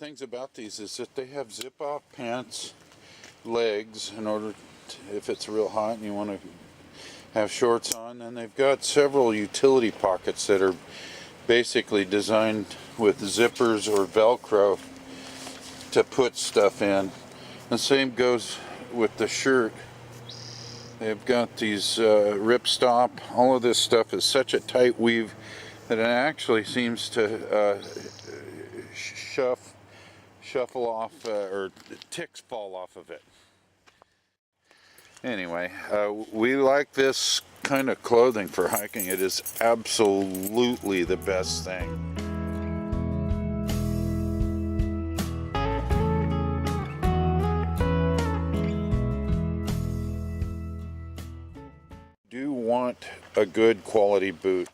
things about these is that they have zip-off pants, legs, in order to, if it's real hot and you want to have shorts on. And they've got several utility pockets that are basically designed with zippers or Velcro to put stuff in. The same goes with the shirt. They've got these ripstop. All of this stuff is such a tight weave that it actually seems to shuffle off, or ticks fall off of it. Anyway, we like this kind of clothing for hiking. It is absolutely the best thing. Do want a good quality boot.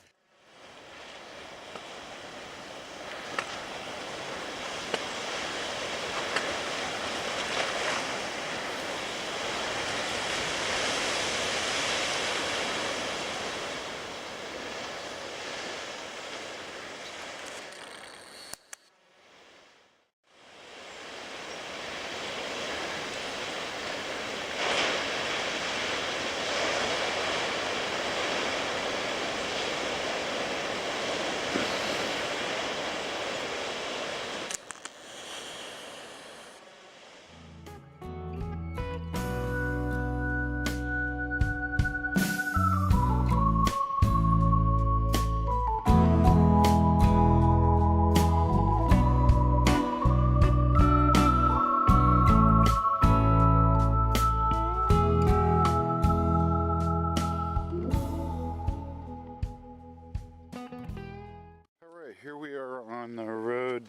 Here we are on the road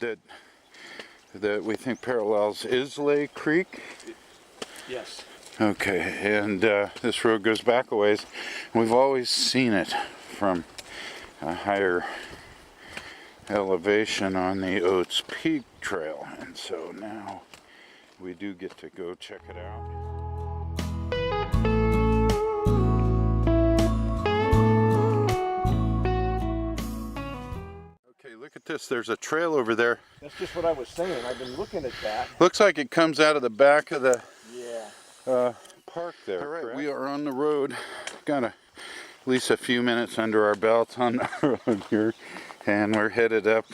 that we think parallels Islay Creek. Yes. Okay, and this road goes back a ways. We've always seen it from a higher elevation on the Oats Peak trail, and so now we do get to go check it out. Look at this, there's a trail over there. That's just what I was saying. I've been looking at that. Looks like it comes out of the back of the park there. All right, correct? We are on the road. Got at least a few minutes under our belts on the road here, and we're headed up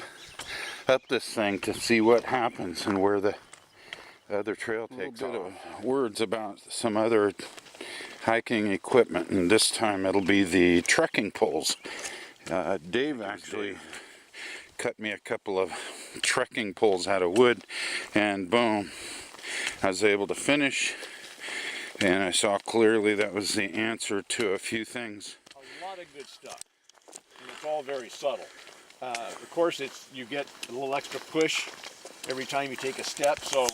this thing to see what happens and where the other trail takes off. A little bit of words about some other hiking equipment, and this time it'll be the trekking poles. Dave actually cut me a couple of trekking poles out of wood, and boom, I was able to finish, and I saw clearly that was the answer to a few things. A lot of good stuff, and it's all very subtle. Of course, you get a little extra push every time you take a step, so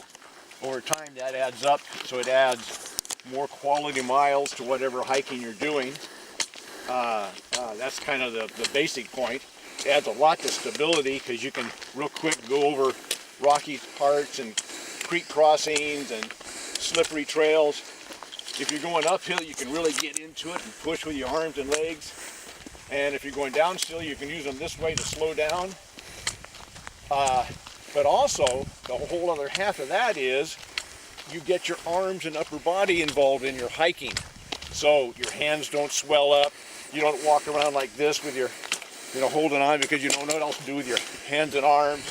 over time that adds up, so it adds more quality miles to whatever hiking you're doing. That's kind of the basic point. It adds a lot to stability because you can real quick go over rocky parts and creek crossings and slippery trails. If you're going uphill, you can really get into it and push with your arms and legs. And if you're going downhill, you can use them this way to slow down. But also, the whole other half of that is you get your arms and upper body involved in your hiking. So your hands don't swell up. You don't walk around like this with your, holding on because you don't know what else to do with your hands and arms.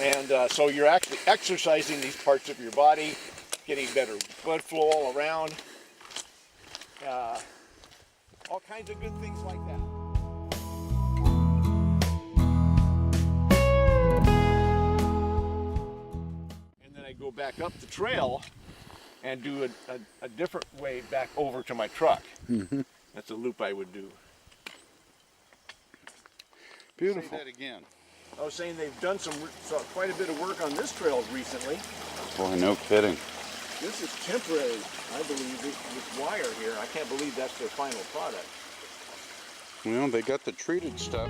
And so you're actually exercising these parts of your body, getting better blood flow all around. All kinds of good things like that. And then I go back up the trail and do a different way back over to my truck. Mm-hmm. That's a loop I would do. Beautiful. Say that again. I was saying they've done quite a bit of work on this trail recently. Boy, no kidding. This is temporary, I believe, this wire here. I can't believe that's their final product. Well, they got the treated stuff.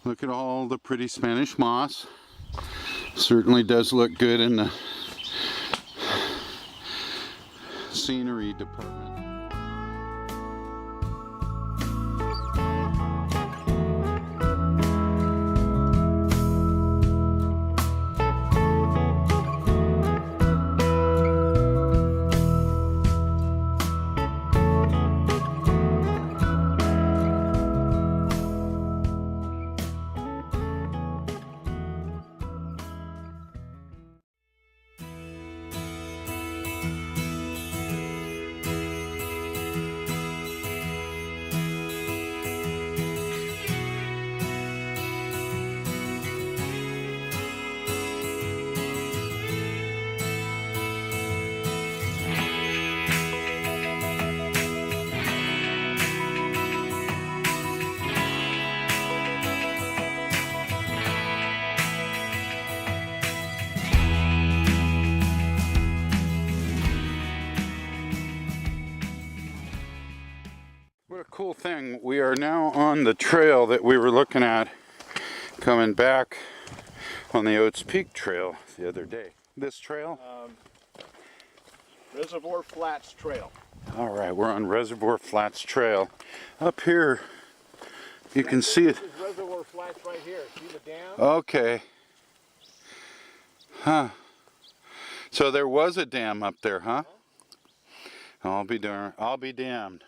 Look at all the pretty Spanish moss. Certainly does look good in the scenery department. What a cool thing. We are now on the trail that we were looking at coming back on the Oats Peak trail the other day. This trail? Reservoir Flats Trail. All right, we're on Reservoir Flats Trail. Up here, you can see it. This is Reservoir Flats right here. See the dam? Okay. Huh. So there was a dam up there, huh? I'll be damned.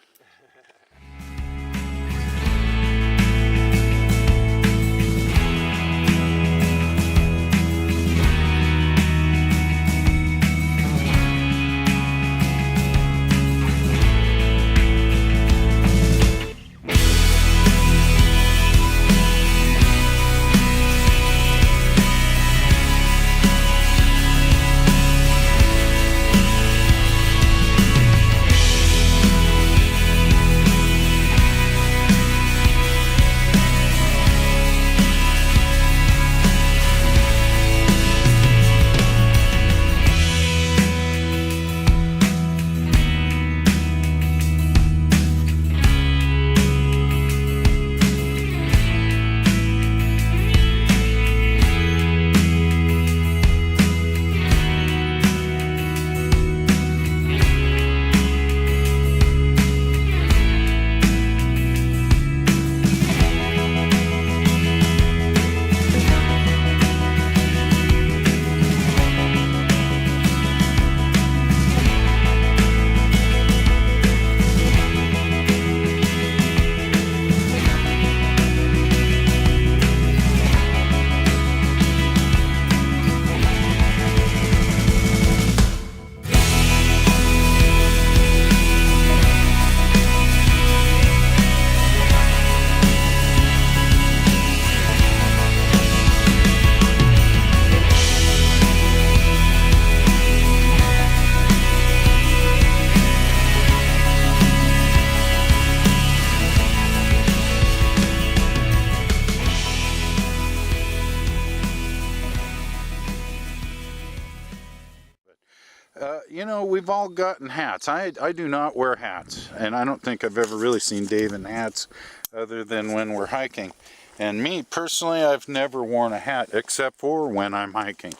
You know, we've all gotten hats. I do not wear hats, and I don't think I've ever really seen Dave in hats other than when we're hiking. And me, personally, I've never worn a hat except for when I'm hiking.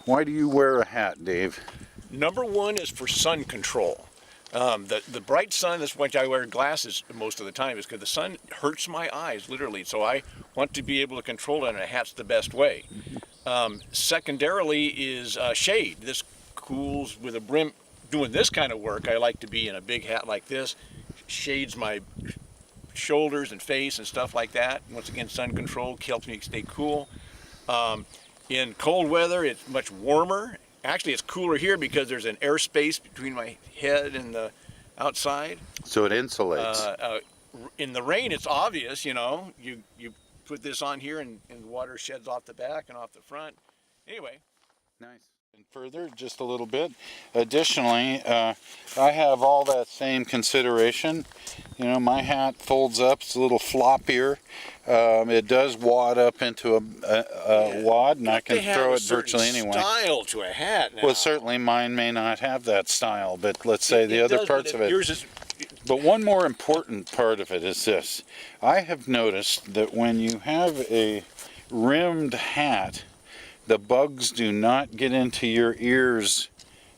Why do you wear a hat, Dave? Number one is for sun control. The bright sun, that's why I wear glasses most of the time, is because the sun hurts my eyes, literally. So I want to be able to control it, and a hat's the best way. Secondarily is shade. This cools with a brim. Doing this kind of work, I like to be in a big hat like this. Shades my shoulders and face and stuff like that. Once again, sun control helps me stay cool. In cold weather, it's much warmer. Actually, it's cooler here because there's an airspace between my head and the outside. So it insulates. In the rain, it's obvious, you know. You put this on here and the water sheds off the back and off the front. Anyway. Nice. And further, just a little bit. Additionally, I have all that same consideration. You know, my hat folds up. It's a little floppier. It does wad up into a wad, and I can throw it virtually anywhere. Style to a hat now. Well, certainly mine may not have that style, but let's say the other parts of it. Yours is. But one more important part of it is this. I have noticed that when you have a rimmed hat, the bugs do not get into your ears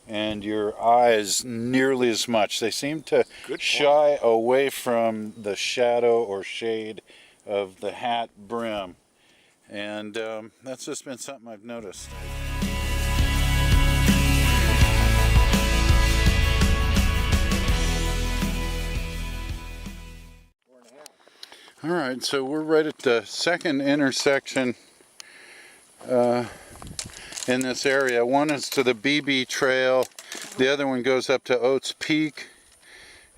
and your eyes nearly as much. They seem to shy away from the shadow or shade of the hat brim, and that's just been something I've noticed. All right, so we're right at the second intersection in this area. One is to the BB Trail, the other one goes up to Oats Peak,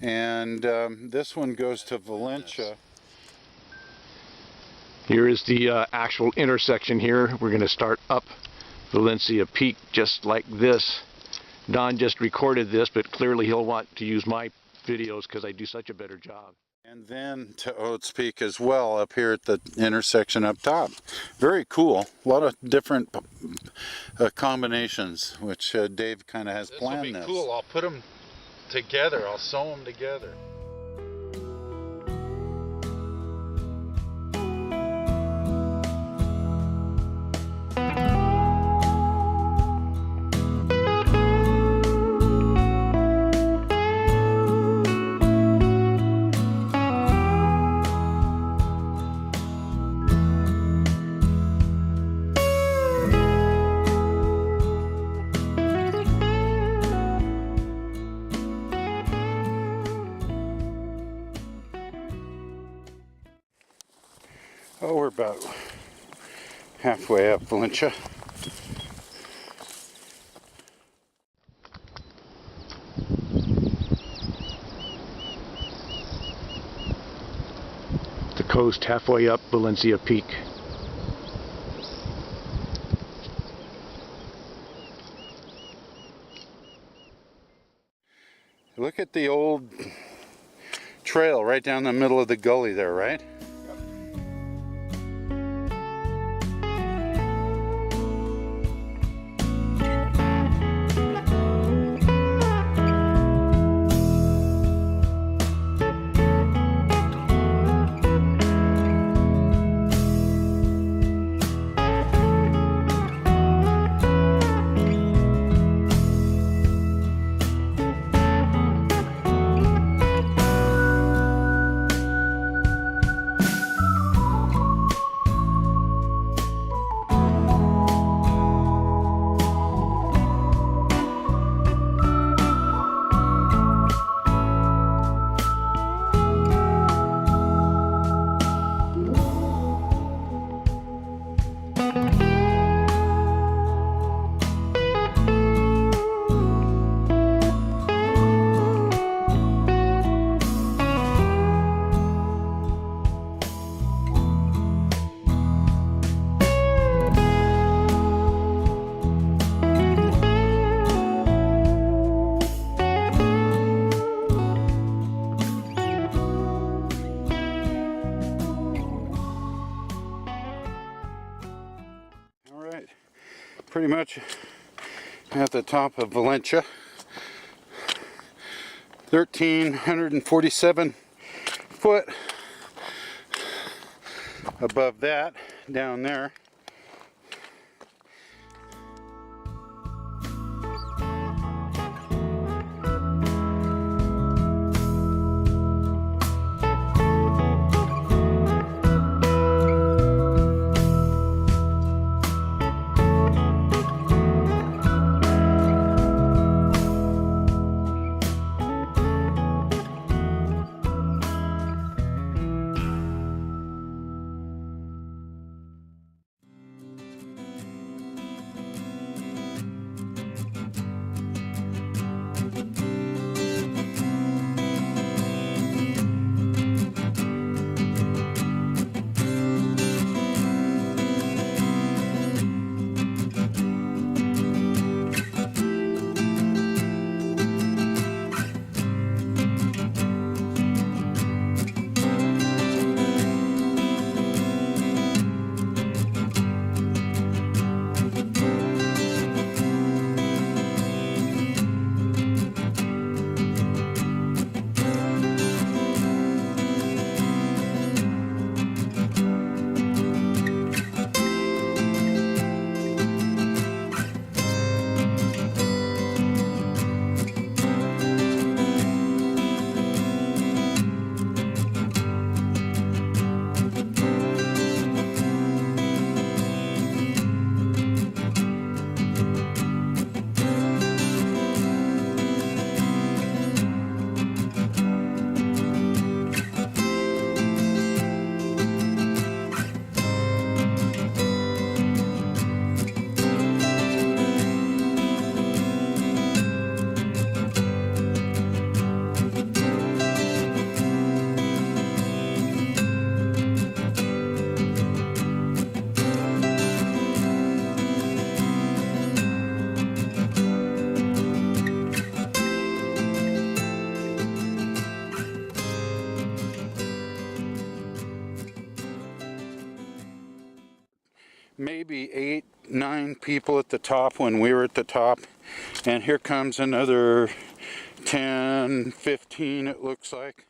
and this one goes to Valencia. Here is the actual intersection here. We're going to start up Valencia Peak just like this. Don just recorded this, but clearly he'll want to use my videos because I do such a better job. And then to Oats Peak as well, up here at the intersection up top. Very cool. A lot of different combinations, which Dave kind of has planned this. This will be cool. I'll put them together. I'll sew them together. Oh, we're about halfway up Valencia. The coast halfway up Valencia Peak. Look at the old trail right down the middle of the gully there, right? Pretty much at the top of Valencia. 1,347 foot above that down there. maybe 8, 9 people at the top when we were at the top. And here comes another 10, 15 it looks like.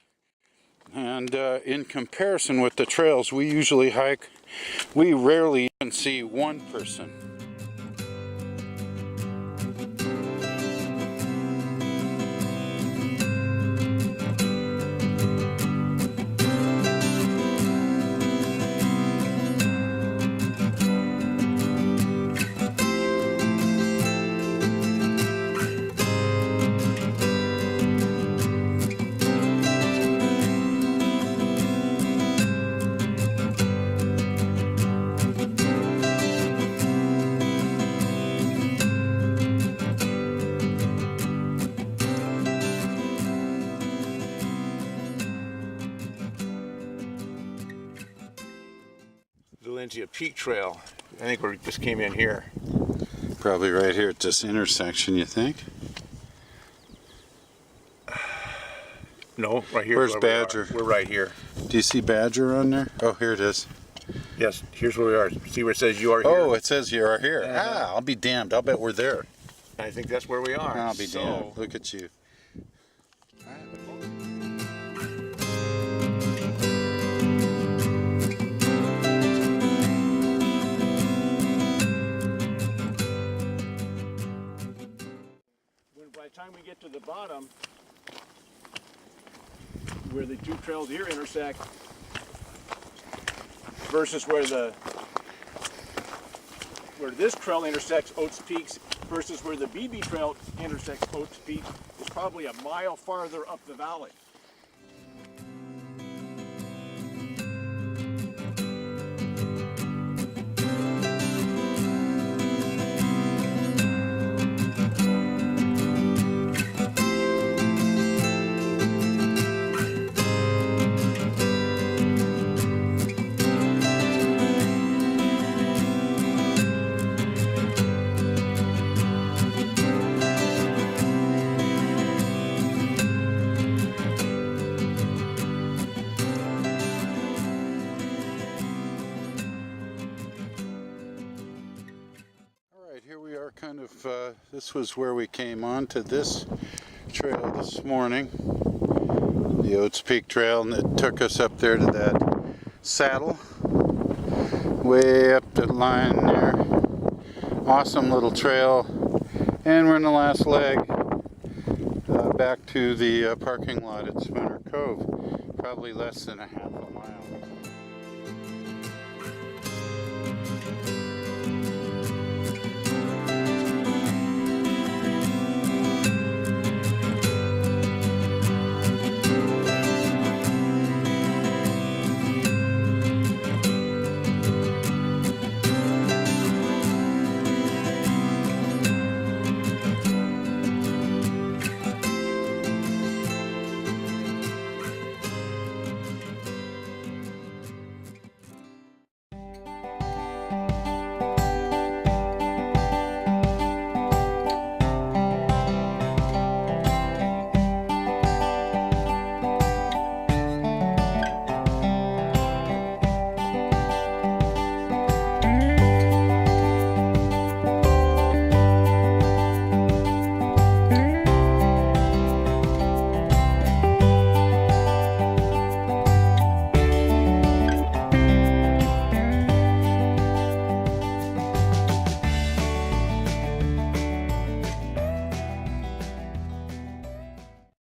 And in comparison with the trails we usually hike, we rarely even see one person. Valencia Peak Trail. I think we just came in here. Probably right here at this intersection, you think? No, right here. Where's Badger? We're right here. Do you see Badger on there? Oh, here it is. Yes, here's where we are. See where it says you are here? Oh, it says you are here. I'll be damned. I'll bet we're there. I think that's where we are. I'll be damned. Look at you. By the time we get to the bottom, where the two trails here intersect, versus where this trail intersects Oats Peaks, versus where the BB Trail intersects Oats Peak, is probably a mile farther up the valley. This was where we came on to this trail this morning, the Oats Peak Trail, and it took us up there to that saddle, way up the line there. Awesome little trail, and we're in the last leg back to the parking lot at Spooner Cove. Probably less than a